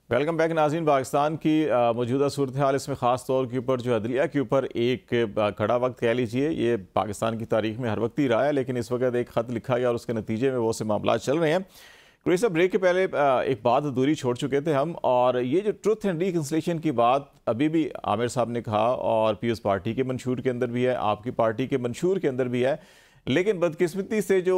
Welcome back नाज़रीन। पाकिस्तान की मौजूदा सूरत हाल, इसमें ख़ास तौर के ऊपर जो अदलिया के ऊपर एक खड़ा वक्त कह लीजिए, ये पाकिस्तान की तारीख में हर वक्त ही रहा है, लेकिन इस वक्त एक ख़त लिखा गया और उसके नतीजे में वो से मामला चल रहे हैं। क्रिसा ब्रेक के पहले एक बात अधूरी छोड़ चुके थे हम, और ये जो ट्रुथ एंड रिकंसिलिएशन की बात अभी भी आमिर साहब ने कहा और पीएस पार्टी के मंशूर के अंदर भी है, आपकी पार्टी के मंशूर के अंदर भी है, लेकिन बदकिस्मती से जो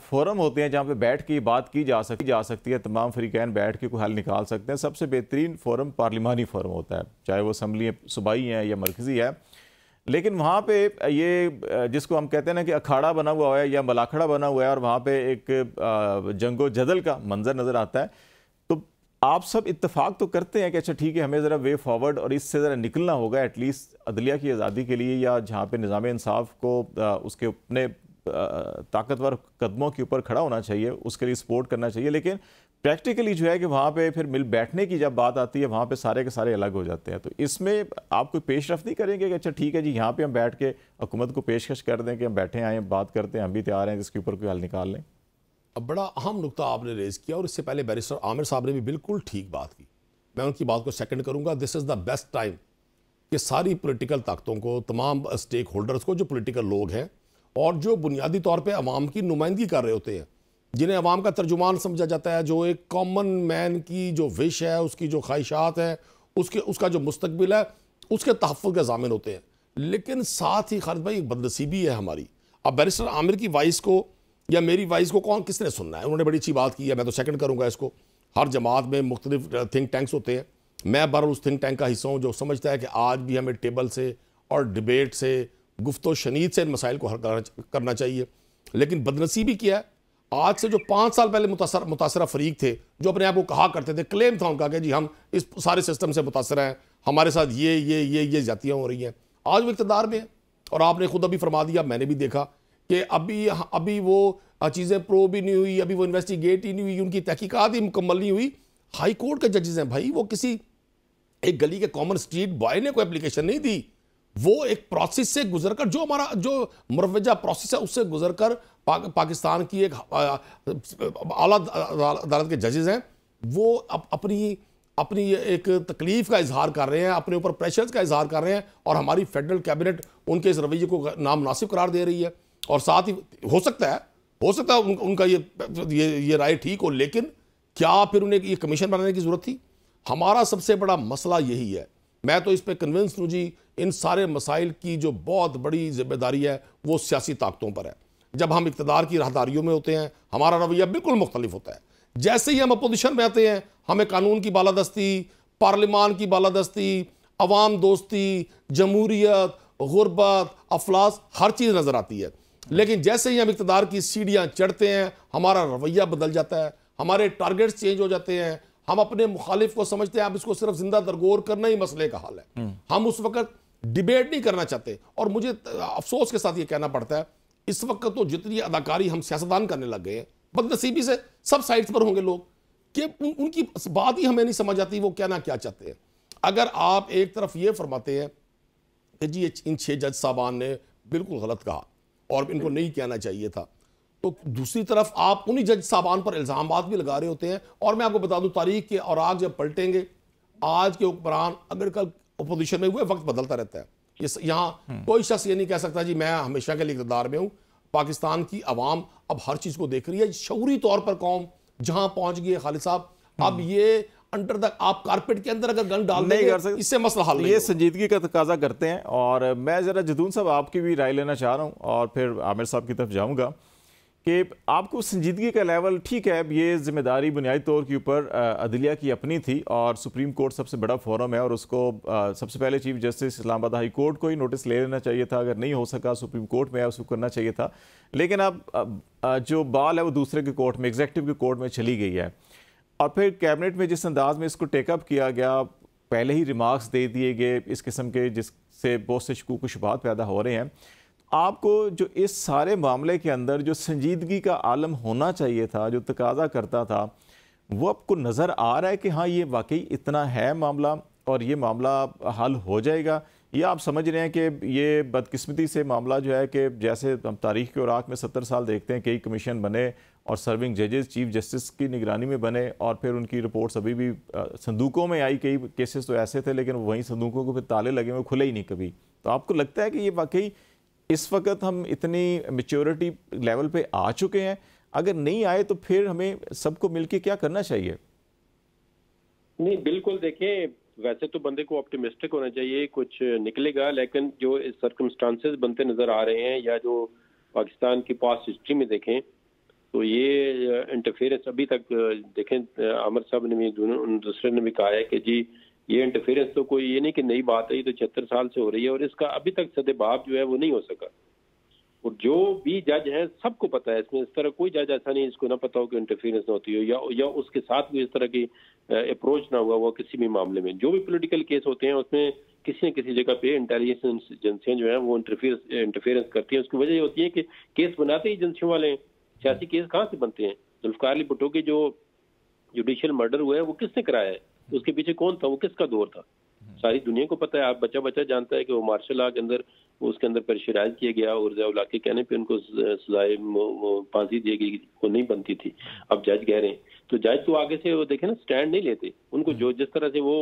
फोरम होते हैं जहाँ पे बैठ के बात की जा सकती है, तमाम फ्रीकैन बैठ के कोई हल निकाल सकते हैं। सबसे बेहतरीन फोरम पार्लिमानी फोरम होता है, चाहे वो असम्बली सूबाई है या मरकज़ी है। लेकिन वहाँ पे ये जिसको हम कहते हैं ना कि अखाड़ा बना हुआ है या मलाखड़ा बना हुआ है, और वहाँ पे एक जंगो जदल का मंजर नज़र आता है, तो आप सब इत्तेफाक तो करते हैं कि अच्छा ठीक है, हमें ज़रा वे फॉरवर्ड और इससे ज़रा निकलना होगा एटलीस्ट अदलिया की आज़ादी के लिए, या जहाँ पे निज़ाम इंसाफ को उसके अपने ताकतवर कदमों के ऊपर खड़ा होना चाहिए, उसके लिए सपोर्ट करना चाहिए। लेकिन प्रैक्टिकली जो है कि वहाँ पे फिर मिल बैठने की जब बात आती है, वहाँ पे सारे के सारे अलग हो जाते हैं। तो इसमें आप कोई पेशरफ नहीं करेंगे कि अच्छा ठीक है जी, यहाँ पे हम बैठ के हुकूमत को पेशकश कर दें कि हम बैठे आए हैं, बात करते हैं, हम भी तैयार हैं जिसके ऊपर कोई हल निकाल लें। अब बड़ा अहम नुकता आपने रेज़ किया, और इससे पहले बैरिस्टर आमिर साहब ने भी बिल्कुल ठीक बात की। मैं उनकी बात को सेकंड करूंगा। This is the best time कि सारी पॉलिटिकल ताकतों को, तमाम स्टेक होल्डर्स को, जो पॉलिटिकल लोग हैं और जो बुनियादी तौर पे अवाम की नुमाइंदगी कर रहे होते हैं, जिन्हें अवाम का तर्जुमान समझा जाता है, जो एक कॉमन मैन की जो विश है, उसकी जो ख्वाहिशात हैं, उसका जो मुस्तकबिल है, उसके तहफ़्फ़ुज़ के ज़ामिन होते हैं। लेकिन साथ ही खालिद भाई एक बदनसीबी है हमारी। अब बैरिस्टर आमिर की वॉइस को या मेरी वॉइस को किसने सुनना है? उन्होंने बड़ी अच्छी बात की है, मैं तो सेकंड करूंगा इसको। हर जमात में मुख्तलिफ थिंक टैंक्स होते हैं, मैं बहरहाल उस थिंक टैंक का हिस्सा हूँ जो समझता है कि आज भी हमें टेबल से और डिबेट से, गुफ्तो शनीद से इन मसाइल को हल करना चाहिए। लेकिन बदनसीबी क्या है, आज से जो 5 साल पहले मुतासरा फरीक थे, जो अपने आप को कहा करते थे, क्लेम था उनका कि जी हम इस सारे सिस्टम से मुतासर हैं, हमारे साथ ये ज्यादतियाँ हो रही हैं, आज वो इक़्तिदार में है। और आपने खुद अभी फरमा दिया, मैंने भी देखा कि अभी वो चीज़ें प्रो भी नहीं हुई, अभी वो इन्वेस्टिगेट ही नहीं हुई, उनकी तहकीकात ही मुकम्मल नहीं हुई। हाई कोर्ट के जजेस हैं भाई, वो किसी एक गली के कॉमन स्ट्रीट बॉय ने कोई एप्लीकेशन नहीं दी, वो एक प्रोसेस से गुजरकर, जो हमारा जो मुरवजा प्रोसेस है उससे गुजरकर पाकिस्तान की एक आला अदालत के जजेस हैं, वो अपनी एक तकलीफ का इजहार कर रहे हैं, अपने ऊपर प्रेशर्स का इजहार कर रहे हैं, और हमारी फेडरल कैबिनेट उनके इस रवैये को नामुनासिब करार दे रही है। और साथ ही हो सकता है उनका ये राय ठीक हो, लेकिन क्या फिर उन्हें ये कमीशन बनाने की जरूरत थी? हमारा सबसे बड़ा मसला यही है। मैं तो इस पे कन्विंस हूँ जी, इन सारे मसाइल की जो बहुत बड़ी जिम्मेदारी है वो सियासी ताकतों पर है। जब हम इक़्तिदार की राहदारियों में होते हैं, हमारा रवैया बिल्कुल मुख्तलिफ होता है। जैसे ही हम अपोजिशन में आते हैं, हमें कानून की बालादस्ती, पार्लिमान की बालादस्ती, अवाम दोस्ती, जमहूरियत, गुरबत, अफलास, हर चीज़ नज़र आती है। लेकिन जैसे ही हम इक़्तिदार की सीढ़ियाँ चढ़ते हैं, हमारा रवैया बदल जाता है, हमारे टारगेट्स चेंज हो जाते हैं, हम अपने मुखालिफ को समझते हैं अब इसको सिर्फ जिंदा दरगोर करना ही मसले का हल है। हम उस वक्त डिबेट नहीं करना चाहते। और मुझे अफसोस के साथ ये कहना पड़ता है, इस वक्त तो जितनी अदाकारी हम सियासतदान करने लग गए हैं, बदनसीबी से सब साइड्स पर होंगे लोग, कि उनकी बात ही हमें नहीं समझ आती वो क्या चाहते हैं। अगर आप एक तरफ ये फरमाते हैं कि जी इन 6 जज साहबान ने बिल्कुल गलत कहा और इनको नहीं कहना चाहिए था, तो दूसरी तरफ आप उन्हीं जज साहबान पर इल्ज़ाम भी लगा रहे होते हैं। और मैं आपको बता दूं, तारीख के और आग जब पलटेंगे, आज के हुक्मरान अगर कल अपोजिशन में हुए, वक्त बदलता रहता है। यहाँ कोई शख्स ये नहीं कह सकता जी मैं हमेशा के लिए इक़्तिदार में हूँ। पाकिस्तान की आवाम अब हर चीज़ को देख रही है, शऊरी तौर पर कौम जहाँ पहुँच गई है खालिद साहब, अब ये अंडर द आप कारपेट के अंदर अगर गन डाल नहीं कर सकते, इससे मसला हल नहीं। ये संजीदगी का तकाजा करते हैं। और मैं ज़रा जदून साहब आपकी भी राय लेना चाह रहा हूँ, और फिर आमिर साहब की तरफ जाऊँगा कि आपको संजीदगी का लेवल ठीक है। ये जिम्मेदारी बुनियादी तौर के ऊपर अदलिया की अपनी थी, और सुप्रीम कोर्ट सबसे बड़ा फोरम है, और उसको सबसे पहले chief justice Islamabad high court को ही नोटिस ले लेना चाहिए था। अगर नहीं हो सका सुप्रीम कोर्ट में उसको करना चाहिए था। लेकिन अब जो बाल है वो दूसरे के कोर्ट में, एग्जेक्टिव के कोर्ट में चली गई है। और फिर कैबिनेट में जिस अंदाज में इसको टेकअप किया गया, पहले ही रिमार्क्स दे दिए गए इस किस्म के जिससे बहुत से शकूक शुबहात पैदा हो रहे हैं। आपको जो इस सारे मामले के अंदर जो संजीदगी का आलम होना चाहिए था, जो तकाजा करता था, वो आपको नज़र आ रहा है कि हाँ ये वाकई इतना है मामला और ये मामला हल हो जाएगा, या आप समझ रहे हैं कि ये बदकिस्मती से मामला जो है कि जैसे हम तारीख के औराक में 70 साल देखते हैं, कई कमीशन बने और सर्विंग जजेस चीफ जस्टिस की निगरानी में बने, और फिर उनकी रिपोर्ट्स अभी भी संदूकों में आई। कई केसेस तो ऐसे थे लेकिन वहीं संदूकों को फिर ताले लगे हुए, खुले ही नहीं कभी। तो आपको लगता है कि ये वाकई इस वक्त हम इतनी मेच्योरिटी लेवल पे आ चुके हैं? अगर नहीं आए तो फिर हमें सबको मिलकर क्या करना चाहिए? नहीं, बिल्कुल देखें, वैसे तो बंदे को ऑप्टिमिस्टिक होना चाहिए, कुछ निकलेगा, लेकिन जो सर्कमस्टांसेस बनते नजर आ रहे हैं या जो पाकिस्तान की पास्ट हिस्ट्री में देखें तो ये इंटरफेरेंस अभी तक देखें, आमिर साहब ने भी दूसरे ने भी कहा है कि जी ये इंटरफेरेंस तो कोई ये नहीं कि नई बात है, ये तो 76 साल से हो रही है और इसका अभी तक सदेबाब जो है वो नहीं हो सका। और जो भी जज हैं सबको पता है इसमें, इस तरह कोई जज ऐसा नहीं इसको ना पता हो कि इंटरफेरेंस ना होती हो या उसके साथ भी इस तरह की अप्रोच ना हुआ वो किसी भी मामले में। जो भी पॉलिटिकल केस होते हैं उसमें किसी न किसी जगह पे इंटेलिजेंस एजेंसियां जो है वो इंटरफेरेंस करती हैं। उसकी वजह ये होती है कि केस बनाते ही एजेंसियों वाले हैं। सियासी केस कहाँ से बनते हैं? जुल्फिकार अली भुट्टो की जो जुडिशियल मर्डर हुआ है वो किसने कराया है, उसके पीछे कौन था, वो किसका दौर था, सारी दुनिया को पता है। आप बच्चा बच्चा जानता है कि वो मार्शल लॉ के अंदर उसके अंदर प्रेशराइज किया गया और ज़िया के कहने पे उनको सजाए फांसी दी गई, वो नहीं बनती थी। अब जज कह रहे हैं तो जज तो आगे से वो देखे ना स्टैंड नहीं लेते, उनको जो जिस तरह से वो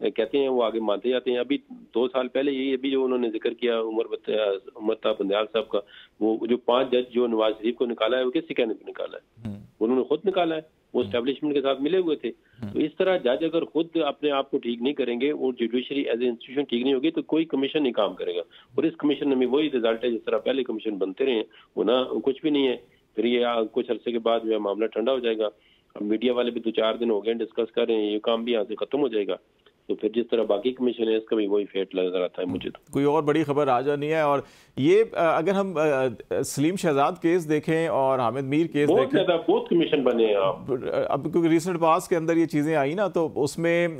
कहते हैं वो आगे मानते जाते हैं। अभी 2 साल पहले ये अभी जो उन्होंने जिक्र किया उमर बंदयाल साहब का, वो जो 5 जज जो नवाज शरीफ को निकाला है वो किससे कहने पे निकाला है? उन्होंने खुद निकाला है, वो एस्टेब्लिशमेंट के साथ मिले हुए थे। तो इस तरह जज अगर खुद अपने आप को ठीक नहीं करेंगे और जुडिशरी एज ए इंस्टीट्यूशन ठीक नहीं होगी तो कोई कमीशन नहीं काम करेगा। और इस कमीशन में वही रिजल्ट है जिस तरह पहले कमीशन बनते रहे वो ना कुछ भी नहीं है। फिर ये कुछ अरसे के बाद जो है मामला ठंडा हो जाएगा। अब मीडिया वाले भी 2-4 दिन हो गए डिस्कस कर रहे हैं, ये काम भी यहाँ से खत्म हो जाएगा। तो फिर जिस तरह बाकी कमीशन है इसका भी वही फेट नजर आता है मुझे। तो कोई और बड़ी खबर आ जानी है। और ये अगर हम सलीम शहजाद केस देखें और हामिद मीर केस बहुत देखें, ज्यादा बहुत कमीशन बने हैं। आप अब क्योंकि रिसेंट पास के अंदर ये चीज़ें आई ना, तो उसमें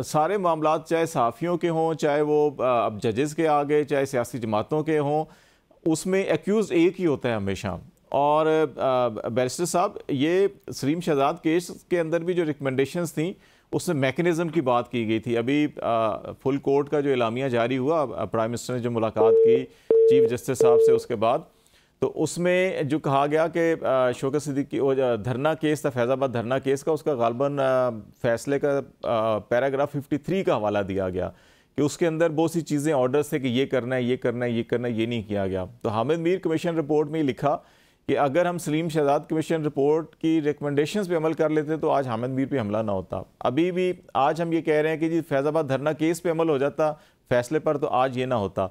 सारे मामला चाहे सहाफ़ियों के हों, चाहे वो अब जजेस के आगे, चाहे सियासी जमातों के हों, उसमें एक्यूज एक ही होता है हमेशा। और बैरिस्टर साहब, ये सलीम शहजाद केस के अंदर भी जो रिकमेंडेशंस थी उसमें मैकेनिज्म की बात की गई थी। अभी फुल कोर्ट का जो एलामिया जारी हुआ प्राइम मिनिस्टर ने जो मुलाकात की चीफ जस्टिस साहब से उसके बाद, तो उसमें जो कहा गया कि शौकत सिद्दीकी वो धरना केस था, फैज़ाबाद धरना केस का, उसका गालबन फैसले का पैराग्राफ 53 का हवाला दिया गया कि उसके अंदर बहुत सी चीज़ें ऑर्डर्स थे कि ये करना है, ये करना है, ये करना है, ये नहीं किया गया। तो हामिद मीर कमीशन रिपोर्ट में लिखा कि अगर हम सलीम शहजाद कमीशन रिपोर्ट की रिकमेंडेशंस पे अमल कर लेते तो आज हामिद मीर पे हमला ना होता। अभी भी आज हम ये कह रहे हैं कि जी फैज़ाबाद धरना केस पे अमल हो जाता फैसले पर, तो आज ये ना होता।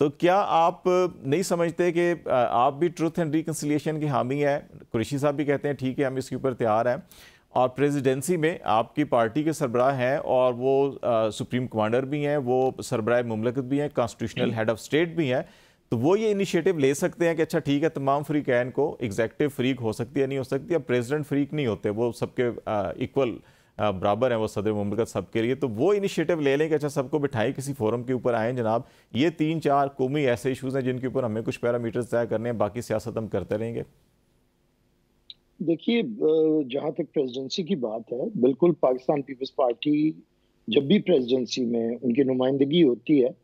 तो क्या आप नहीं समझते कि आप भी ट्रुथ एंड रिकन्सिलिएशन की हामी है? कुरैशी साहब भी कहते हैं ठीक है हम इसके ऊपर तैयार हैं, और प्रेसिडेंसी में आपकी पार्टी के सरबराह हैं और वो सुप्रीम कमांडर भी हैं, वो सरबराह मुमलकत भी हैं, कॉन्स्टिट्यूशनल हेड ऑफ स्टेट भी हैं, तो वो ये इनिशिएटिव ले सकते हैं कि अच्छा ठीक है तमाम फ्रीकैन को, एग्जेक्टिव फ्रीक हो सकती है नहीं हो सकती, अब प्रेसिडेंट फ्रीक नहीं होते, वो सबके इक्वल बराबर हैं, वो सदर मुमलकत सबके लिए। तो वो इनिशिएटिव ले लें कि अच्छा सबको बिठाएं किसी फोरम के ऊपर, आएँ जनाब, ये 3-4 कौमी ऐसे इशूज़ हैं जिनके ऊपर हमें कुछ पैरामीटर्स तय करने हैं, बाकी सियासत हम करते रहेंगे। देखिए, जहाँ तक प्रेसिडेंसी की बात है, बिल्कुल पाकिस्तान पीपल्स पार्टी जब भी प्रेसिडेंसी में उनकी नुमाइंदगी होती है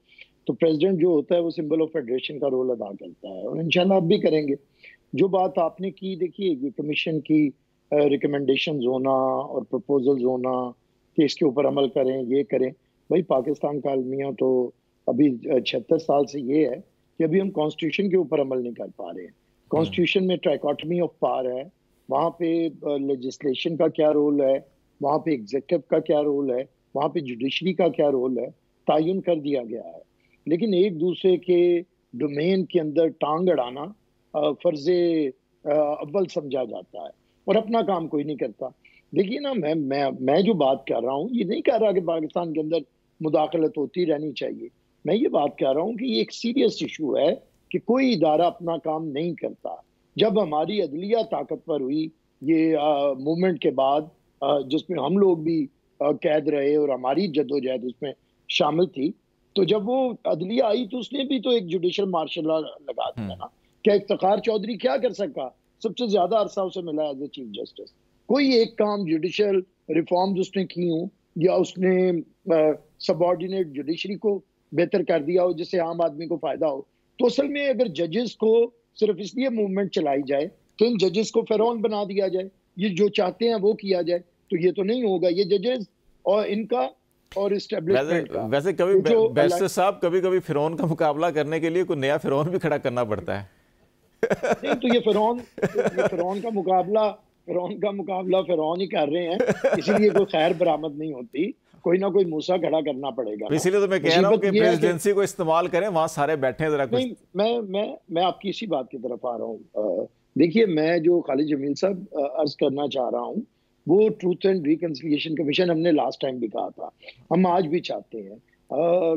तो प्रेसिडेंट जो होता है वो सिंबल ऑफ फेडरेशन का रोल अदा करता है, और इंशाल्लाह आप भी करेंगे। जो बात आपने की, देखिए ये कमीशन की रिकमेंडेशंस होना और प्रपोजल्स होना कि इसके ऊपर अमल करें, ये करें, भाई पाकिस्तान का अलमिया तो अभी 76 साल से ये है कि अभी हम कॉन्स्टिट्यूशन के ऊपर अमल नहीं कर पा रहे हैं। कॉन्स्टिट्यूशन में ट्राइकोटमी ऑफ पावर है, वहाँ पे लेजिस्लेशन का क्या रोल है, वहाँ पे एग्जीक्यूटिव का क्या रोल है, वहाँ पे जुडिशरी का क्या रोल है, तयन कर दिया गया है। लेकिन एक दूसरे के डोमेन के अंदर टांग अड़ाना फर्जे अव्वल समझा जाता है और अपना काम कोई नहीं करता। देखिए ना, मैं जो बात कर रहा हूँ ये नहीं कह रहा कि पाकिस्तान के अंदर मुदाखलत होती रहनी चाहिए। मैं ये बात कह रहा हूँ कि ये एक सीरियस इशू है कि कोई इदारा अपना काम नहीं करता। जब हमारी अदलिया ताकतवर हुई ये मूवमेंट के बाद, जिसमें हम लोग भी कैद रहे और हमारी जद्दोजहद उसमें शामिल थी, तो जब वो अदलिया आई तो उसने भी तो एक जुडिशल मार्शल लॉ लगा दिया ना। क्या इफ्तिखार चौधरी क्या कर सका? सबसे ज्यादा अरसा उसे मिला एज ए चीफ जस्टिस। कोई एक काम जुडिशल रिफॉर्म्स उसने की हो या उसने सबऑर्डिनेट जुडिशरी को बेहतर कर दिया हो जिससे आम आदमी को फायदा हो, तो असल में अगर जजेस को सिर्फ इसलिए मूवमेंट चलाई जाए कि इन जजेस को फिरौन बना दिया जाए, ये जो चाहते हैं वो किया जाए, तो ये तो नहीं होगा। ये जजेस और इनका और इस्टेब्लिशमेंट का, वैसे कभी जो बैरिस्टर साहब कभी कभी फिरौन का मुकाबला करने के लिए कोई नया फिरौन भी खड़ा करना पड़ता है। नहीं, तो ये फिरौन का मुकाबला फिरौन ही कर रहे हैं, इसीलिए कोई खैर बरामद नहीं होती, कोई ना कोई मूसा खड़ा करना पड़ेगा। इसीलिए तो मैं कह रहा हूँ कि प्रेसिडेंसी को इस्तेमाल करें, वहां सारे बैठे हैं जरा कुछ। नहीं, मैं आपकी इसी बात की तरफ आ रहा हूँ। देखिए, मैं जो खालिद जमील साहब अर्ज करना चाह रहा हूँ, वो ट्रूथ एंड रिकंसिलिएशन कमीशन हमने लास्ट टाइम भी कहा था, हम आज भी चाहते हैं।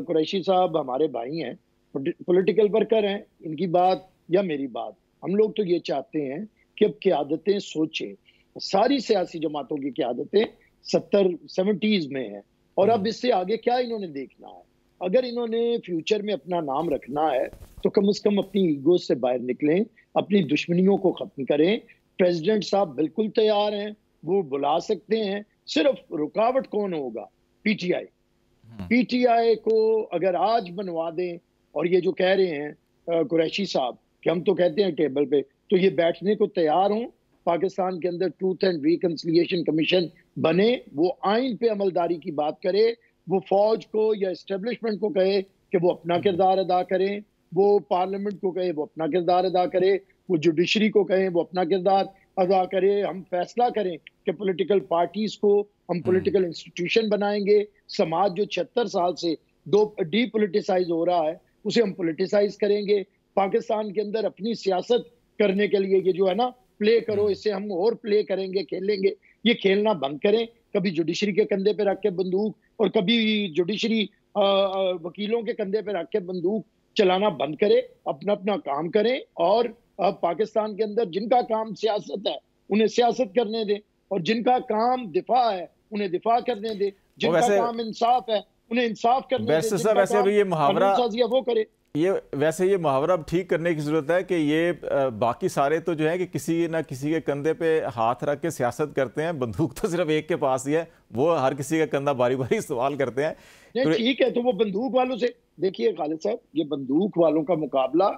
कुरैशी साहब हमारे भाई हैं, पॉलिटिकल वर्कर हैं, इनकी बात या मेरी बात, हम लोग तो ये चाहते हैं कि अब क़यादतें सोचें। सारी सियासी जमातों की क़यादतें 70s में हैं, और अब इससे आगे क्या इन्होंने देखना है। अगर इन्होंने फ्यूचर में अपना नाम रखना है तो कम से कम अपनी ईगो से बाहर निकलें, अपनी दुश्मनियों को खत्म करें। प्रेसिडेंट साहब बिल्कुल तैयार हैं, वो बुला सकते हैं, सिर्फ रुकावट कौन होगा? पीटीआई को अगर आज बनवा दें, और ये जो कह रहे हैं कुरैशी साहब कि हम तो कहते हैं टेबल पे, तो ये बैठने को तैयार हों, पाकिस्तान के अंदर ट्रूथ एंड रिकंसिलिएशन कमीशन बने, वो आइन पे अमलदारी की बात करे, वो फौज को या एस्टेब्लिशमेंट को कहे कि वो अपना किरदार अदा करें, वो पार्लियामेंट को कहे वो अपना किरदार अदा करे, वो जुडिशरी को कहें वो अपना किरदार अदा करे। हम फैसला करें कि पॉलिटिकल पार्टीज को हम पॉलिटिकल इंस्टीट्यूशन बनाएंगे। समाज जो 76 साल से डीपोलिटिसाइज हो रहा है, उसे हम पॉलिटिसाइज करेंगे। पाकिस्तान के अंदर अपनी सियासत करने के लिए ये जो है ना, प्ले करो, इससे हम और प्ले करेंगे, खेलेंगे, ये खेलना बंद करें। कभी जुडिशरी के कंधे पे रख के बंदूक, और कभी जुडिशरी वकीलों के कंधे पे रख के बंदूक चलाना बंद करें, अपना अपना काम करें। और पाकिस्तान के अंदर जिनका काम सियासत है उन्हें सियासत करने दें, और जिनका काम दिफा है उन्हें दिफा करने दें, जिनका काम इंसाफ है उन्हें इंसाफ करने दें। वैसे ये मुहावरा वो करे, ये मुहावरा अब ठीक करने की जरूरत है कि ये बाकी सारे तो जो है कि किसी ना किसी के कंधे पे हाथ रख के सियासत करते हैं, बंदूक तो सिर्फ एक के पास ही है, वो हर किसी का कंधा बारी बारी इस्तेमाल करते हैं। तो ठीक है, तो वो बंदूक वालों से, देखिए खालिद साहब, ये बंदूक वालों का मुकाबला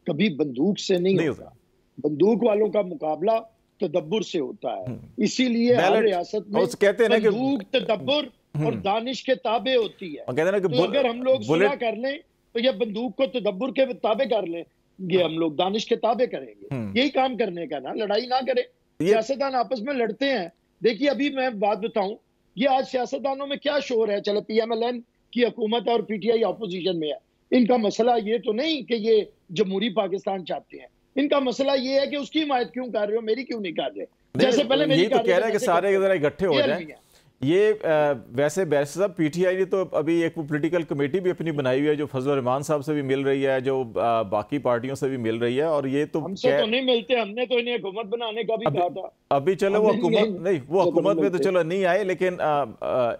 कभी बंदूक से नहीं होता। बंदूक वालों का मुकाबला तदब्बुर से होता है। इसीलिए हर रियासत में कहते हैं बंदूक तदब्बुर और दानिश के ताबे होती है। तो अगर हम लोग सुलह कर लें तो ये बंदूक को तदब्बुर के ताबे कर लें, ये हम लोग दानिश के ताबे करेंगे। यही काम करने का ना, लड़ाई ना करें। सियासतदान आपस में लड़ते हैं। देखिए, अभी मैं बात बताऊं, ये आज सियासतदानों में क्या शोर है। चलो, PMLN की हुकूमत और PTI अपोजिशन में है। इनका मसला ये तो नहीं कि ये जमहूरी पाकिस्तान चाहते हैं, इनका मसला ये है कि उसकी हिमायत क्यों कर रहे हो, मेरी क्यों नहीं कर रहे। जैसे पहले मेरी तो कह रहे हैं कि सारे जरा इकट्ठे हो जाएं। ये वैसे बैरिस्टर साहब, PTI ने तो अभी एक पॉलिटिकल कमेटी भी अपनी बनाई हुई है, जो फजल रहमान साहब से भी मिल रही है, जो बाकी पार्टियों से भी मिल रही है। और ये तो हमसे तो नहीं मिलते, हमने तो इन्हें हुकूमत बनाने का भी कहा था। अभी चलो वो हुकूमत नहीं, वो हुकूमत में तो चलो नहीं आए, लेकिन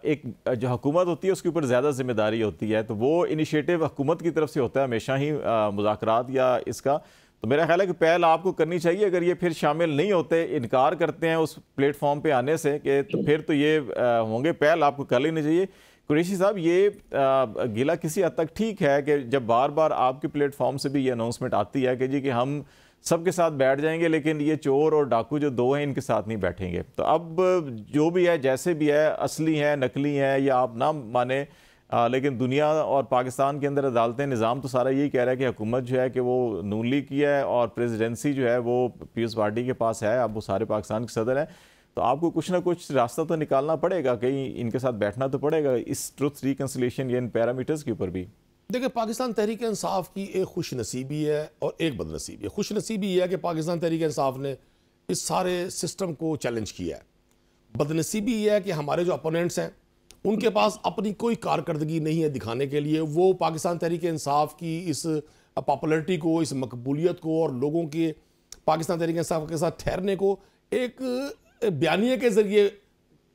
एक जो हुकूमत होती है उसके ऊपर ज्यादा जिम्मेदारी होती है, तो वो इनिशिएटिव हुकूमत की तरफ से होता है हमेशा ही, मुज़ाकरात या इसका। तो मेरा ख्याल है कि पहल आपको करनी चाहिए। अगर ये फिर शामिल नहीं होते, इनकार करते हैं उस प्लेटफॉर्म पे आने से, कि तो फिर तो ये होंगे, पहल आपको कर लेनी चाहिए। कुरैशी साहब, ये गिला किसी हद तक ठीक है कि जब बार बार आपके प्लेटफॉर्म से भी ये अनाउंसमेंट आती है कि जी कि हम सबके साथ बैठ जाएंगे, लेकिन ये चोर और डाकू जो दो हैं इनके साथ नहीं बैठेंगे। तो अब जो भी है, जैसे भी है, असली है नकली है या आप ना माने, लेकिन दुनिया और पाकिस्तान के अंदर अदालतें, निज़ाम तो सारा यही कह रहा है कि हुकूमत जो है कि वो नून लीग की है और प्रेसिडेंसी जो है वो पीपल्स पार्टी के पास है। अब वो सारे पाकिस्तान के सदर हैं, तो आपको कुछ ना कुछ रास्ता तो निकालना पड़ेगा, कहीं इनके साथ बैठना तो पड़ेगा इस ट्रुथ रिकंसिलिएशन या इन पैरामीटर्स के ऊपर भी। देखिए, पाकिस्तान तहरीक इंसाफ की एक खुश नसीबी है और एक बदनसीबी है। खुश नसीबी है कि पाकिस्तान तहरीक इंसाफ ने इस सारे सिस्टम को चैलेंज किया है। बदनसीबी यह है कि हमारे जो अपोनेंट्स हैं उनके पास अपनी कोई कारकर्दगी नहीं है दिखाने के लिए। वो पाकिस्तान तहरीक इंसाफ की इस पॉपुलरिटी को, इस मकबूलियत को और लोगों के पाकिस्तान तहरीक इंसाफ के साथ ठहरने को एक बयानिया के जरिए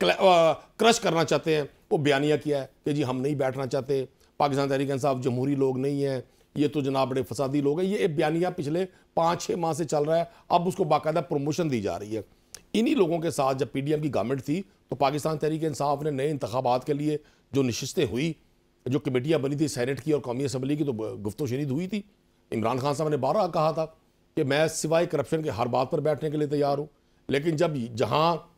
क्रश करना चाहते हैं। वो बयानिया किया है कि जी हम नहीं बैठना चाहते, पाकिस्तान तहरीक इंसाफ जमहूरी लोग नहीं हैं, ये तो जनाब बड़े फसादी लोग हैं। ये एक बयानिया पिछले 5-6 माह से चल रहा है, अब उसको बाकायदा प्रमोशन दी जा रही है। इन्हीं लोगों के साथ जब PDM की गवर्नमेंट थी तो पाकिस्तान तहरीक इंसाफ ने नए इंतखाबात के लिए जो नशिस्तें हुई, जो कमेटियाँ बनी थी सेनेट की और कौमी असम्बली की, तो गुफ्तो शनीद हुई थी। इमरान खान साहब ने 12 कहा था कि मैं सिवाय करप्शन के हर बात पर बैठने के लिए तैयार हूँ, लेकिन जब जहाँ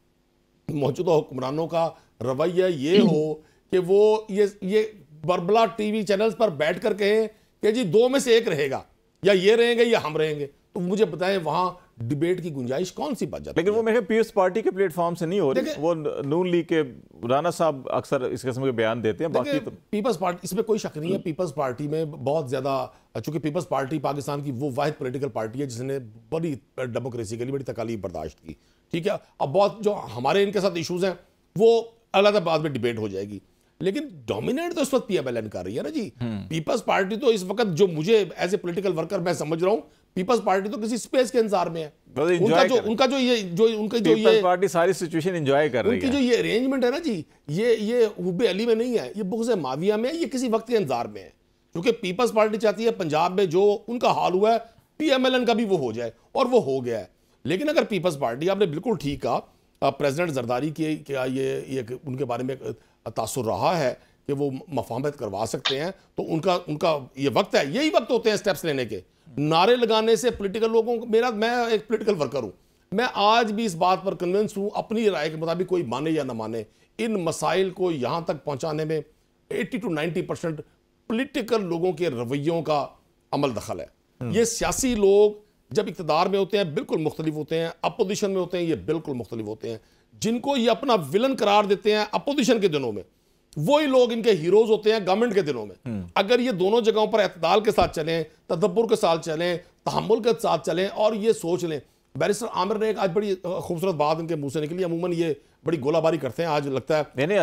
मौजूदा हुक्मरानों का रवैया ये हो कि वो ये बरबला टीवी चैनल्स पर बैठ कर कहें कि जी 2 में से 1 रहेगा, या ये रहेंगे या हम रहेंगे, तो मुझे बताएं वहां डिबेट की गुंजाइश कौन सी बच जाती है? लेकिन वो मेरे पीपल्स पार्टी के प्लेटफॉर्म से नहीं हो रही, वो नून लीग के राना साहब अक्सर इस किस्म के बयान देते हैं। बाकी तो पीपल्स पार्टी, इसमें कोई शक नहीं है, पीपल्स पार्टी में बहुत ज्यादा, चूंकि पीपल्स पार्टी पाकिस्तान की वो वाहिद पॉलिटिकल पार्टी है जिसने बड़ी डेमोक्रेसी के लिए बड़ी तकालीफ बर्दाश्त की, ठीक है। अब बहुत जो हमारे इनके साथ इशूज हैं वो अलग बाद में डिबेट हो जाएगी, लेकिन डोमिनेट तो इस वक्त पीएमएलएन कर रही है ना जी। पीपल्स पार्टी तो इस वक्त, जो मुझे एज ए पॉलिटिकल वर्कर मैं समझ रहा हूं, पीपल्स पार्टी तो किसी स्पेस के इंतजार में है। उनका पार्टी सारी सिचुएशन एंजॉय कर रही है। उनकी जो ये अरेंजमेंट है ना जी, ये हुब्बे अली में नहीं है, ये बुग़्ज़ माविया में है, ये किसी वक्त के इंतजार में है। क्योंकि पीपल्स पार्टी चाहती है पंजाब में जो उनका हाल हुआ है पीएमएलएन का भी वो हो जाए, और वो हो गया है। लेकिन अगर पीपल्स पार्टी, आपने बिल्कुल ठीक कहा, प्रेसिडेंट जरदारी के क्या ये उनके बारे में तासुर रहा है कि वो मफाहमत करवा सकते हैं, तो उनका ये वक्त है, यही वक्त होते हैं स्टेप्स लेने के। नारे लगाने से पॉलिटिकल लोगों को, मैं एक पॉलिटिकल वर्कर हूं, मैं आज भी इस बात पर कन्विंस हूं, अपनी राय के मुताबिक कोई माने या ना माने, इन मसाइल को यहां तक पहुंचाने में 80 to 90% पॉलिटिकल लोगों के रवैयों का अमल दखल है। ये सियासी लोग जब इक़्तिदार में होते हैं बिल्कुल मुख्तलिफ होते हैं, अपोजिशन में होते हैं ये बिल्कुल मुख्तलिफ होते हैं। जिनको ये अपना विलन करार देते हैं अपोजिशन के दिनों में, वही लोग इनके हीरोज होते हैं गवर्नमेंट के दिनों में। अगर ये दोनों जगहों पर एतदाल के साथ चलें, तदब्बुर के साथ चलें, तहम्मुल के साथ चलें, और ये सोच लें। बैरिस्टर आमिर ने एक आज बड़ी खूबसूरत बात इनके मुंह से निकली, अमूमन ये बड़ी गोलाबारी करते हैं, आज लगता है बड़े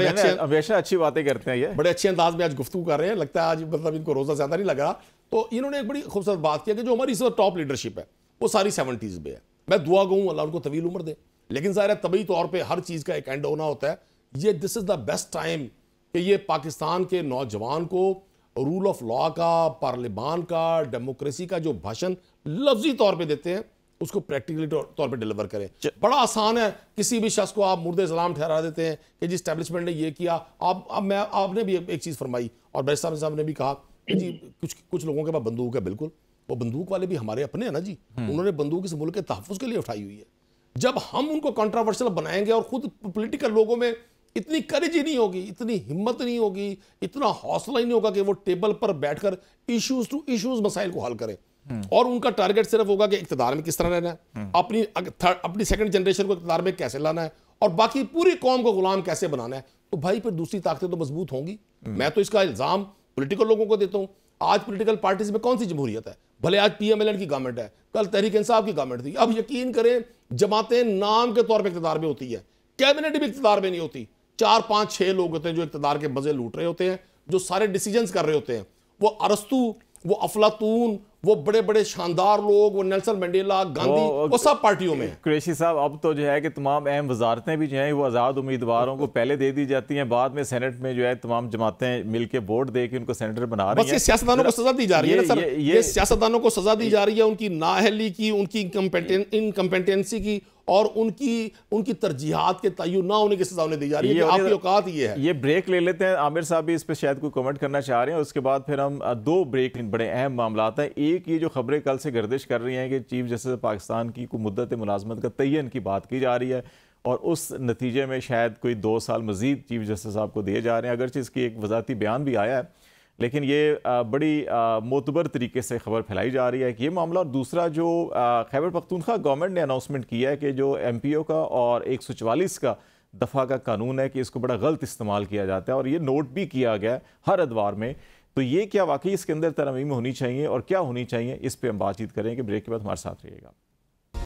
अच्छे, हमेशा अच्छी बातें करते हैं, ये बड़े अच्छे अंदाज में आज गुफ्तगू कर रहे हैं, लगता है आज मतलब इनको रोजा ज्यादा नहीं लग रहा। तो इन्होंने एक बड़ी खूबसूरत बात किया कि जो हमारी इस वक्त टॉप लीडरशिप है वो सारी 70s में है। मैं दुआ गूँ अल्लाह उनको तवील उम्र दे, लेकिन ज़ाहिर है तबी तौर पे हर चीज़ का एक एंड होना होता है। ये this is the best time कि ये पाकिस्तान के नौजवान को रूल ऑफ लॉ का, पार्लियामान का, डेमोक्रेसी का जो भाषण लफ्जी तौर पे देते हैं उसको प्रैक्टिकली तौर पे डिलीवर करें। बड़ा आसान है, किसी भी शख्स को आप मुर्दे सलाम ठहरा देते हैं कि जी एस्टेब्लिशमेंट ने ये किया। आपने भी एक चीज़ फरमाई और बैरिस्टर साहब ने भी कहा कि जी कुछ लोगों के पास बंदूक है, बिल्कुल, वो बंदूक वाले भी हमारे अपने हैं ना जी, उन्होंने बंदूक इस मुल्क के तहफ़्फ़ुज़ के लिए उठाई हुई है। जब हम उनको कंट्रोवर्शियल बनाएंगे और खुद पॉलिटिकल लोगों में इतनी करेज ही नहीं होगी, इतनी हिम्मत नहीं होगी, इतना हौसला ही नहीं होगा कि वो टेबल पर बैठकर इश्यूज टू इश्यूज मसाइल को हल करें, और उनका टारगेट सिर्फ होगा कि इक़्तिदार में किस तरह रहना है, अपनी सेकंड जनरेशन को इक़्तिदार में कैसे लाना है, और बाकी पूरी कौम को गुलाम कैसे बनाना है। तो भाई फिर दूसरी ताकतें तो मजबूत होंगी। मैं तो इसका इल्ज़ाम पॉलिटिकल लोगों को देता हूँ। आज पॉलिटिकल पार्टीज में कौन सी जमहूरियत है? भले आज पीएमएलएन की गवर्नमेंट है, कल तहरीक इंसाफ की गवर्नमेंट थी, अब यकीन करें जमातें नाम के तौर पे इक़्तिदार में होती है, कैबिनेट भी इक़्तिदार में नहीं होती। 4, 5, 6 लोग होते हैं जो इक़्तिदार के मजे लूट रहे होते हैं, जो सारे डिसीजंस कर रहे होते हैं। वो अरस्तु, वो अफलातून, वो बड़े बड़े शानदार लोग, वो नेल्सन मंडेला, गांधी, वो सब पार्टियों में। कुरैशी साहब, अब तो जो है कि तमाम अहम वजारतें भी जो हैं वो आज़ाद उम्मीदवारों को पहले दे दी जाती हैं, बाद में सेनेट में जो है तमाम जमातें मिलकर वोट दे के उनको सेनेटर बना रही हैं। बस ये सियासतदानों को सजा दी जा रही है ना सर, ये सियासतदानों को सजा दी जा रही है उनकी नाअहली की, उनकी इनकम्पेटेंसी की, और उनकी तरजीहात के तय्युन ना होने की सजा उन्हें दी जा रही है। आपकी औकात ये है। ये ब्रेक ले लेते हैं, आमिर साहब भी इस पर शायद कोई कमेंट करना चाह रहे हैं, उसके बाद फिर हम 2 ब्रेक बड़े अहम मामला हैं। एक ये जो खबरें कल से गर्दिश कर रही हैं कि चीफ जस्टिस पाकिस्तान की कोई मुद्दत मुलाजमत का तयन की बात की जा रही है, और उस नतीजे में शायद कोई 2 साल मजीद चीफ जस्टिस साहब को दिए जा रहे हैं। अगरचे इसकी एक वजाती बयान भी आया है, लेकिन ये बड़ी मोतबर तरीके से खबर फैलाई जा रही है कि ये मामला। और दूसरा जो खैबर पख्तूनख्वा गवर्नमेंट ने अनाउंसमेंट किया है कि जो MPO का और 144 का दफ़ा का कानून है कि इसको बड़ा गलत इस्तेमाल किया जाता है, और ये नोट भी किया गया है हर अदवार में। तो ये क्या वाकई इसके अंदर तरमीम होनी चाहिए और क्या होनी चाहिए, इस पर हम बातचीत करेंगे। ब्रेक के बाद हमारे साथ रहिएगा।